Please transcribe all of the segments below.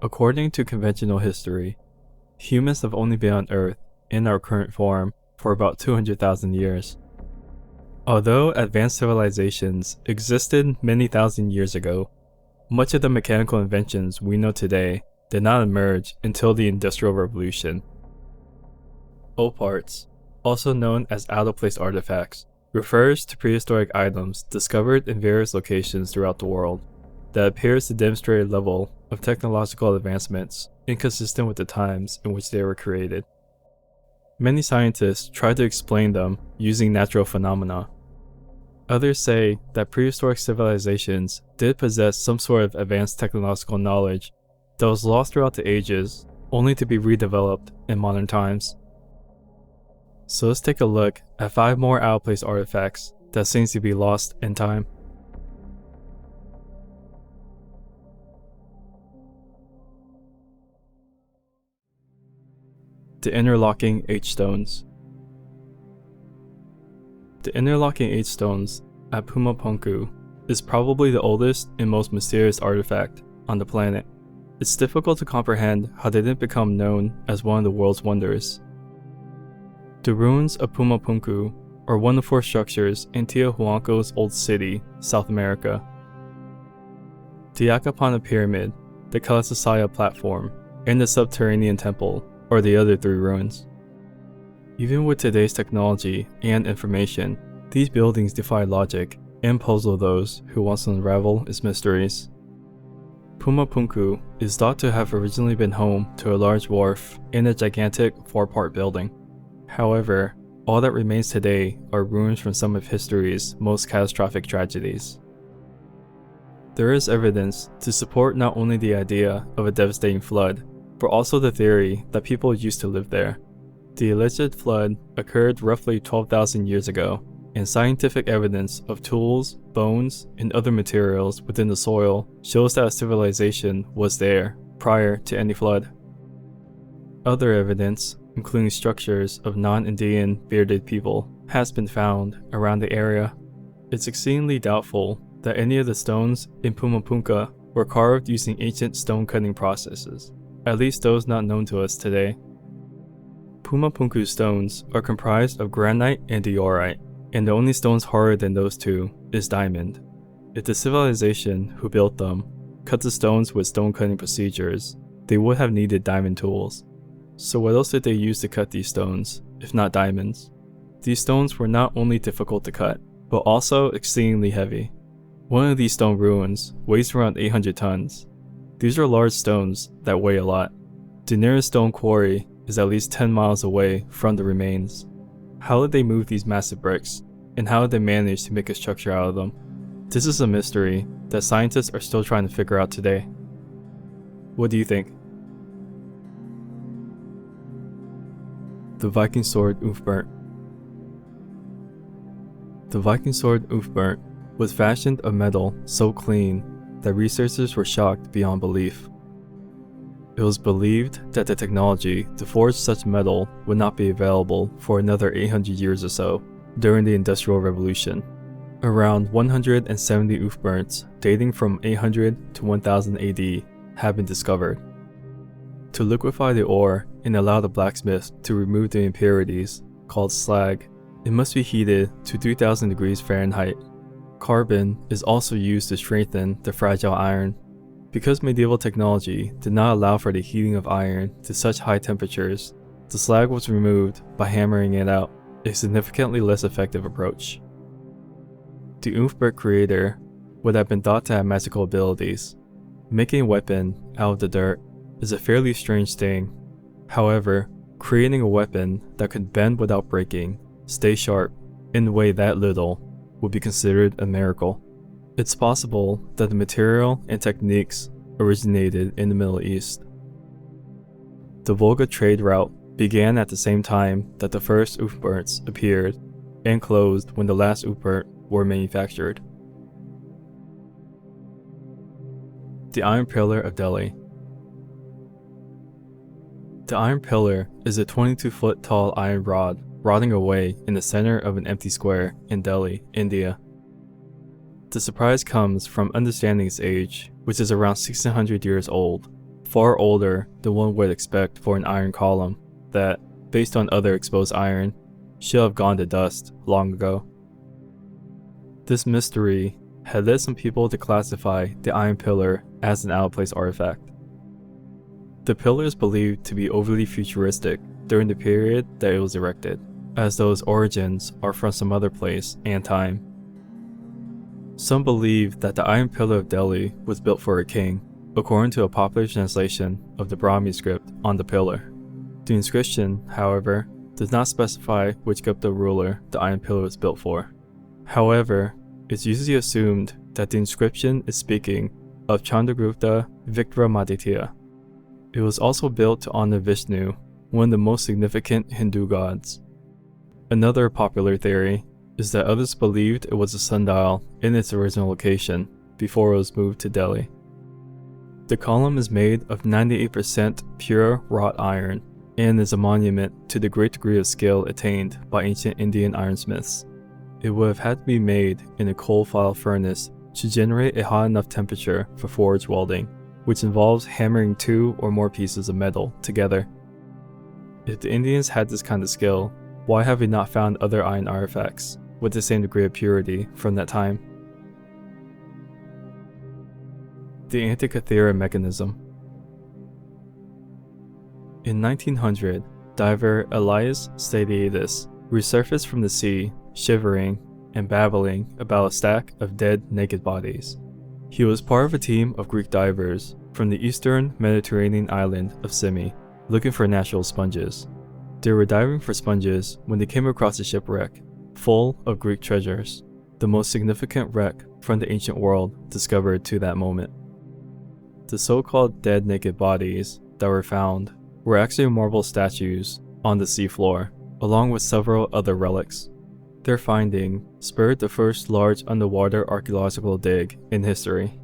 According to conventional history, humans have only been on Earth in our current form for about 200,000 years. Although advanced civilizations existed many thousand years ago, much of the mechanical inventions we know today did not emerge until the Industrial Revolution. OOPARTs, also known as out-of-place artifacts, refers to prehistoric items discovered in various locations throughout the world that appears to demonstrate a level of technological advancements inconsistent with the times in which they were created. Many scientists try to explain them using natural phenomena. Others say that prehistoric civilizations did possess some sort of advanced technological knowledge that was lost throughout the ages, only to be redeveloped in modern times. So let's take a look at 5 more out-of-place artifacts that seems to be lost in time. The Interlocking H Stones. The Interlocking H Stones at Pumapunku is probably the oldest and most mysterious artifact on the planet. It's difficult to comprehend how they didn't become known as one of the world's wonders. The ruins of Pumapunku are one of 4 structures in Tiahuanaco's old city, South America. The Akapana Pyramid, the Kalasasaya platform, and the subterranean temple are the other 3 ruins. Even with today's technology and information, these buildings defy logic and puzzle those who want to unravel its mysteries. Pumapunku is thought to have originally been home to a large wharf and a gigantic 4-part building. However, all that remains today are ruins from some of history's most catastrophic tragedies. There is evidence to support not only the idea of a devastating flood, but also the theory that people used to live there. The alleged flood occurred roughly 12,000 years ago, and scientific evidence of tools, bones, and other materials within the soil shows that a civilization was there prior to any flood. Other evidence, including structures of non-Indian bearded people, has been found around the area. It's exceedingly doubtful that any of the stones in Pumapunku were carved using ancient stone cutting processes, at least those not known to us today. Pumapunku stones are comprised of granite and diorite, and the only stones harder than those 2 is diamond. If the civilization who built them cut the stones with stone cutting procedures, they would have needed diamond tools. So what else did they use to cut these stones, if not diamonds? These stones were not only difficult to cut, but also exceedingly heavy. One of these stone ruins weighs around 800 tons. These are large stones that weigh a lot. The nearest stone quarry is at least 10 miles away from the remains. How did they move these massive bricks, and how did they manage to make a structure out of them? This is a mystery that scientists are still trying to figure out today. What do you think? The Viking sword Ulfbehrt. The Viking sword Ulfbehrt was fashioned of metal so clean that researchers were shocked beyond belief. It was believed that the technology to forge such metal would not be available for another 800 years or so during the Industrial Revolution. Around 170 Ulfbehrs dating from 800 to 1000 AD have been discovered. To liquefy the ore and allow the blacksmith to remove the impurities, called slag, it must be heated to 3000 degrees Fahrenheit. Carbon is also used to strengthen the fragile iron. Because medieval technology did not allow for the heating of iron to such high temperatures, the slag was removed by hammering it out, a significantly less effective approach. The Ulfbehrt creator would have been thought to have magical abilities. Making a weapon out of the dirt is a fairly strange thing. However, creating a weapon that could bend without breaking, stay sharp, and weigh that little would be considered a miracle. It's possible that the material and techniques originated in the Middle East. The Volga trade route began at the same time that the first Ulfbehrs appeared and closed when the last Ulfbehrt were manufactured. The Iron Pillar of Delhi. The Iron Pillar is a 22-foot tall iron rod rotting away in the center of an empty square in Delhi, India. The surprise comes from understanding its age, which is around 1600 years old, far older than one would expect for an iron column that, based on other exposed iron, should have gone to dust long ago. This mystery had led some people to classify the iron pillar as an out-of-place artifact. The pillar is believed to be overly futuristic during the period that it was erected, as though its origins are from some other place and time. Some believe that the Iron Pillar of Delhi was built for a king, according to a popular translation of the Brahmi script on the pillar. The inscription, however, does not specify which Gupta ruler the Iron Pillar was built for. However, it's usually assumed that the inscription is speaking of Chandragupta Vikramaditya. It was also built to honor Vishnu, one of the most significant Hindu gods. Another popular theory is that others believed it was a sundial in its original location before it was moved to Delhi. The column is made of 98% pure wrought iron and is a monument to the great degree of skill attained by ancient Indian ironsmiths. It would have had to be made in a coal-fire furnace to generate a hot enough temperature for forge welding, which involves hammering 2 or more pieces of metal together. If the Indians had this kind of skill, why have we not found other iron artifacts with the same degree of purity from that time? The Antikythera Mechanism. In 1900, diver Elias Stadiadis resurfaced from the sea, shivering and babbling about a stack of dead, naked bodies. He was part of a team of Greek divers from the eastern Mediterranean island of Simi, looking for natural sponges. They were diving for sponges when they came across a shipwreck full of Greek treasures, the most significant wreck from the ancient world discovered to that moment. The so-called dead naked bodies that were found were actually marble statues on the seafloor, along with several other relics. Their finding spurred the first large underwater archaeological dig in history.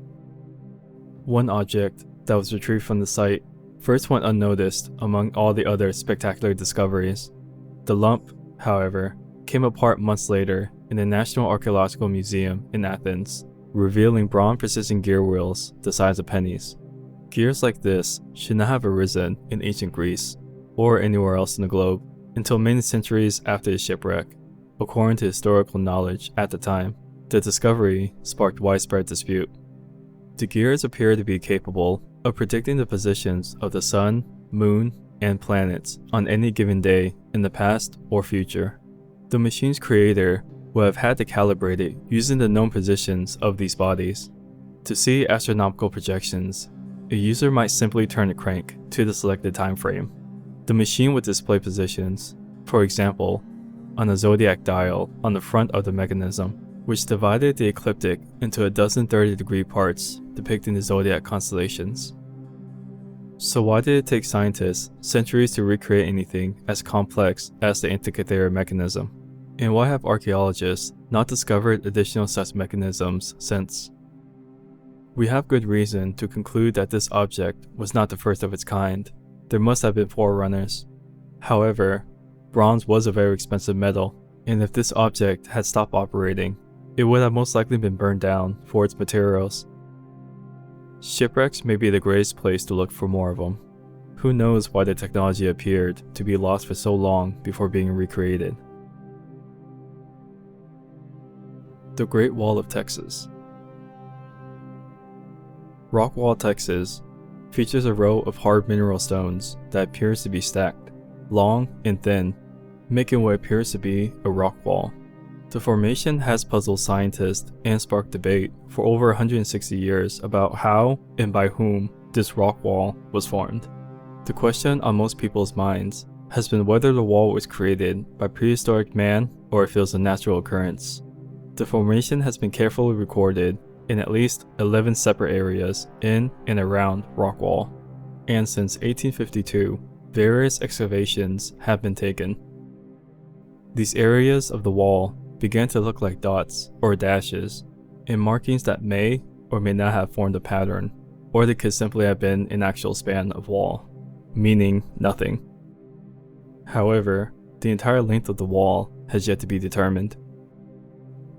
One object that was retrieved from the site first went unnoticed among all the other spectacular discoveries. The lump, however, came apart months later in the National Archaeological Museum in Athens, revealing bronze precision gear wheels the size of pennies. Gears like this should not have arisen in ancient Greece, or anywhere else in the globe, until many centuries after the shipwreck. According to historical knowledge at the time, the discovery sparked widespread dispute. The gears appear to be capable of predicting the positions of the sun, moon, and planets on any given day in the past or future. The machine's creator would have had to calibrate it using the known positions of these bodies. To see astronomical projections, a user might simply turn the crank to the selected time frame. The machine would display positions, for example, on a zodiac dial on the front of the mechanism, which divided the ecliptic into a dozen 30-degree parts depicting the zodiac constellations. So why did it take scientists centuries to recreate anything as complex as the Antikythera mechanism? And why have archaeologists not discovered additional such mechanisms since? We have good reason to conclude that this object was not the first of its kind. There must have been forerunners. However, bronze was a very expensive metal, and if this object had stopped operating, it would have most likely been burned down for its materials. Shipwrecks may be the greatest place to look for more of them. Who knows why the technology appeared to be lost for so long before being recreated. The Great Wall of Texas. Rockwall, Texas features a row of hard mineral stones that appears to be stacked, long and thin, making what appears to be a rock wall. The formation has puzzled scientists and sparked debate for over 160 years about how and by whom this rock wall was formed. The question on most people's minds has been whether the wall was created by prehistoric man or if it was a natural occurrence. The formation has been carefully recorded in at least 11 separate areas in and around Rockwall, and since 1852, various excavations have been taken. These areas of the wall began to look like dots or dashes, and markings that may or may not have formed a pattern, or they could simply have been an actual span of wall, meaning nothing. However, the entire length of the wall has yet to be determined.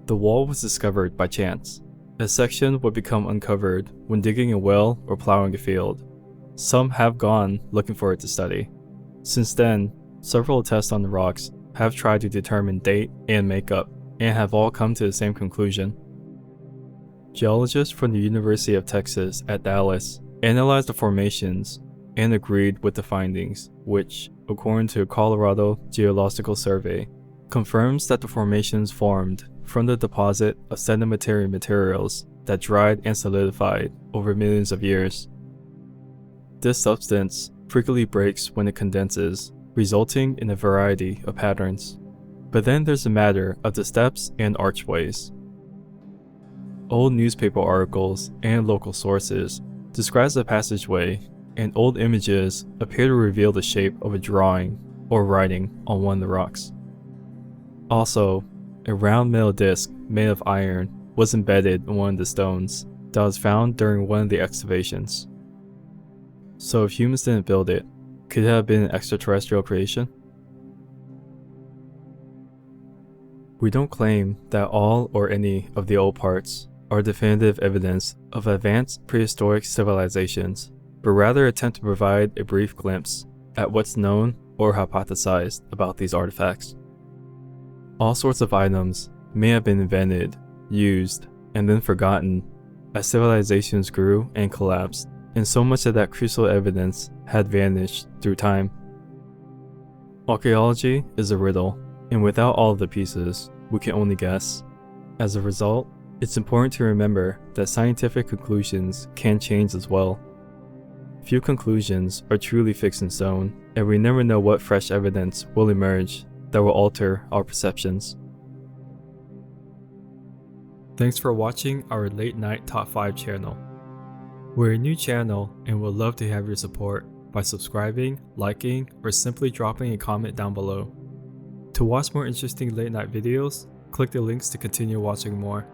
The wall was discovered by chance. A section would become uncovered when digging a well or plowing a field. some have gone looking for it to study. Since then, several tests on the rocks have tried to determine date and makeup, and have all come to the same conclusion. Geologists from the University of Texas at Dallas analyzed the formations and agreed with the findings, which, according to Colorado Geological Survey, confirms that the formations formed from the deposit of sedimentary materials that dried and solidified over millions of years. This substance frequently breaks when it condenses, resulting in a variety of patterns. But then there's the matter of the steps and archways. Old newspaper articles and local sources describe the passageway, and old images appear to reveal the shape of a drawing or writing on one of the rocks. Also, a round metal disc made of iron was embedded in one of the stones that was found during one of the excavations. So if humans didn't build it, could it have been an extraterrestrial creation? We don't claim that all or any of the old parts are definitive evidence of advanced prehistoric civilizations, but rather attempt to provide a brief glimpse at what's known or hypothesized about these artifacts. All sorts of items may have been invented, used, and then forgotten as civilizations grew and collapsed, and so much of that crucial evidence had vanished through time. Archaeology is a riddle, and without all of the pieces, we can only guess. As a result, it's important to remember that scientific conclusions can change as well. Few conclusions are truly fixed in stone, and we never know what fresh evidence will emerge that will alter our perceptions. Thanks for watching our Late Night Top 5 channel. We're a new channel and would love to have your support by subscribing, liking, or simply dropping a comment down below. To watch more interesting late night videos, click the links to continue watching more.